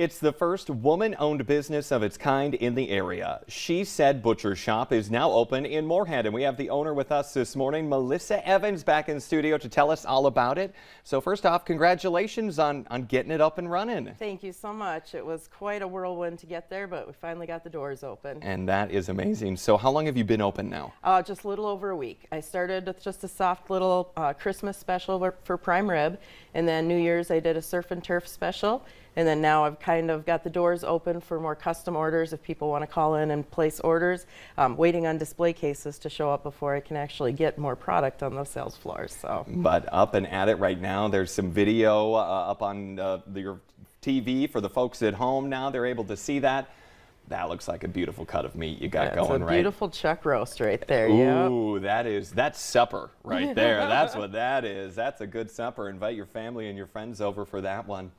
It's the first woman-owned business of its kind in the area. She Said Butcher Shop is now open in Moorhead, and we have the owner with us this morning, Melissa Evans, back in studio to tell us all about it. So first off, congratulations on getting it up and running. Thank you so much. It was quite a whirlwind to get there, but we finally got the doors open. And that is amazing. So how long have you been open now? Just a little over a week. I started with just a soft little Christmas special for prime rib, and then New Year's I did a surf and turf special. And then now I've kind of got the doors open for more custom orders if people want to call in and place orders. Waiting on display cases to show up before I can actually get more product on those sales floors. So. But up and at it right now. There's some video up on your TV for the folks at home now. They're able to see that. That looks like a beautiful cut of meat you got going, right? It's a beautiful chuck roast right there. Ooh, yep. That's supper right there. That's what that is. That's a good supper. Invite your family and your friends over for that one.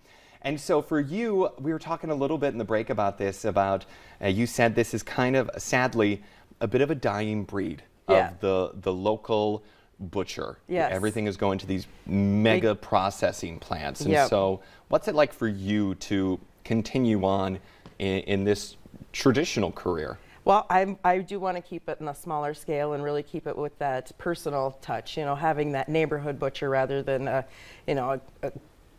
And so for you, we were talking a little bit in the break about this, you said this is kind of, sadly, a bit of a dying breed of the local butcher. Yes. Everything is going to these mega processing plants. And so what's it like for you to continue on in this traditional career? Well, I do want to keep it in a smaller scale and really keep it with that personal touch, having that neighborhood butcher rather than, a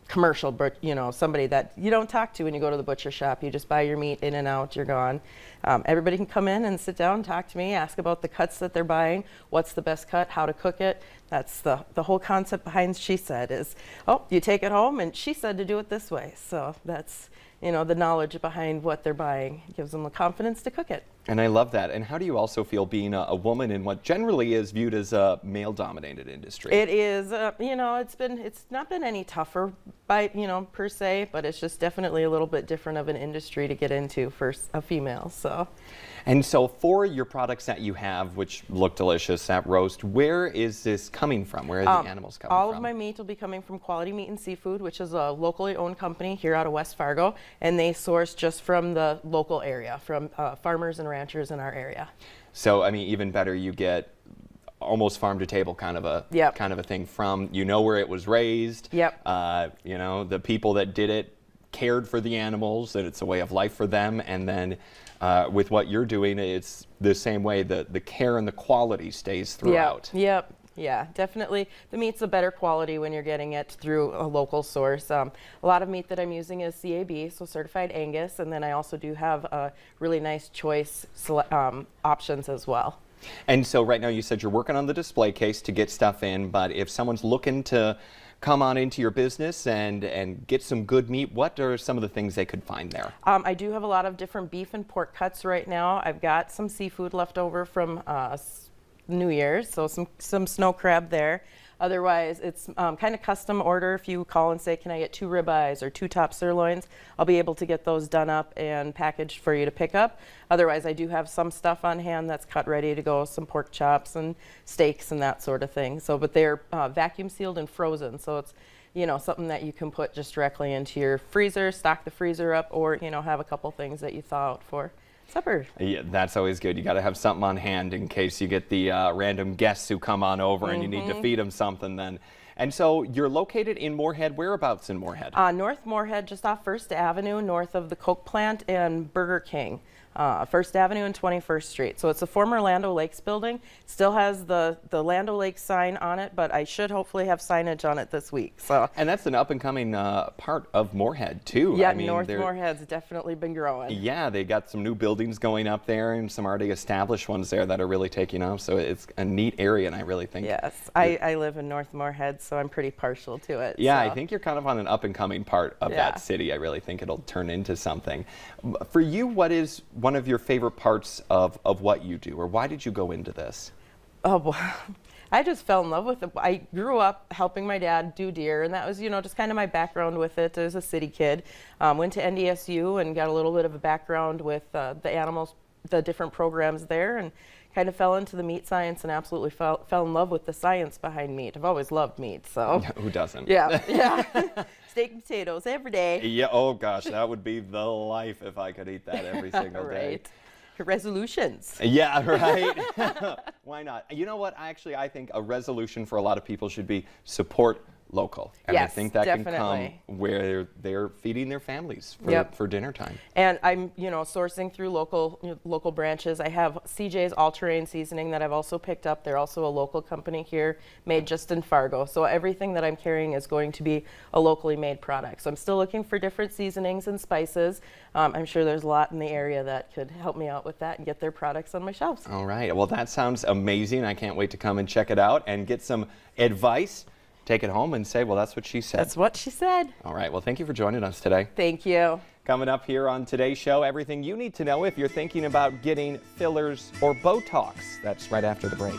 commercial, but somebody that you don't talk to when you go to the butcher shop. You just buy your meat, in and out, you're gone. Everybody can come in and sit down, talk to me, ask about the cuts that they're buying, what's the best cut, how to cook it. That's the whole concept behind She Said is, oh, you take it home and she said to do it this way. So that's, the knowledge behind what they're buying gives them the confidence to cook it. And I love that. And how do you also feel being a woman in what generally is viewed as a male-dominated industry? It is, it's not been any tougher per se, but it's just definitely a little bit different of an industry to get into for a female. So. And so for your products that you have, which look delicious, that roast, where is this coming from? Where are the animals coming from? All of my meat will be coming from Quality Meat and Seafood, which is a locally owned company here out of West Fargo, and they source just from the local area, from farmers and ranchers in our area. So, I mean, even better, you get almost farm to table kind of a thing from, where it was raised. Yep. The people that did it cared for the animals, and it's a way of life for them. And then with what you're doing, it's the same way. The care and the quality stays throughout. Yep. Yeah, definitely. The meat's a better quality when you're getting it through a local source. A lot of meat that I'm using is CAB, so certified Angus, and then I also do have really nice choice options as well. And so right now you said you're working on the display case to get stuff in, but if someone's looking to come on into your business and get some good meat, what are some of the things they could find there? I do have a lot of different beef and pork cuts right now. I've got some seafood left over from New Year's, so some snow crab there. Otherwise, it's kind of custom order. If you call and say, can I get 2 ribeyes or 2 top sirloins, I'll be able to get those done up and packaged for you to pick up. Otherwise, I do have some stuff on hand that's cut ready to go, some pork chops and steaks and that sort of thing. So, but they're vacuum sealed and frozen, so it's something that you can put just directly into your freezer, stock the freezer up, or have a couple things that you thaw out for supper. Yeah, that's always good. You got to have something on hand in case you get the random guests who come on over and you need to feed them something then. And so you're located in Moorhead. Whereabouts in Moorhead? North Moorhead, just off 1st Avenue, north of the Coke plant and Burger King. 1st Avenue and 21st Street. So it's a former Land O'Lakes building. Still has the Land O'Lakes sign on it, but I should hopefully have signage on it this week. So. And that's an up-and-coming part of Moorhead, too. Yeah, North Moorhead's definitely been growing. Yeah, they got some new buildings going up there and some already established ones there that are really taking off. So it's a neat area, and I really think... Yes, I live in North Moorhead, so I'm pretty partial to it. Yeah, so. I think you're kind of on an up-and-coming part of that city. I really think it'll turn into something. For you, what is one of your favorite parts of what you do, or why did you go into this? Oh, well, I just fell in love with it. I grew up helping my dad do deer, and that was, just kind of my background with it as a city kid. Went to NDSU and got a little bit of a background with the animals, the different programs there, and kind of fell into the meat science and absolutely fell in love with the science behind meat. I've always loved meat, so. Who doesn't? Yeah. Steak and potatoes every day. Yeah, oh gosh, that would be the life if I could eat that every single day. Resolutions. Yeah, right. Why not? You know what? I think a resolution for a lot of people should be support local. Yes, Everything that can definitely. come where they're feeding their families for, Yep. for dinner time. And I'm, sourcing through local branches. I have CJ's All-Terrain Seasoning that I've also picked up. They're also a local company here, made just in Fargo. So everything that I'm carrying is going to be a locally made product. So I'm still looking for different seasonings and spices. I'm sure there's a lot in the area that could help me out with that and get their products on my shelves. All right. Well, that sounds amazing. I can't wait to come and check it out and get some advice. Take it home and say, well, that's what she said. That's what she said. All right. Well, thank you for joining us today. Thank you. Coming up here on today's show, everything you need to know if you're thinking about getting fillers or Botox. That's right after the break.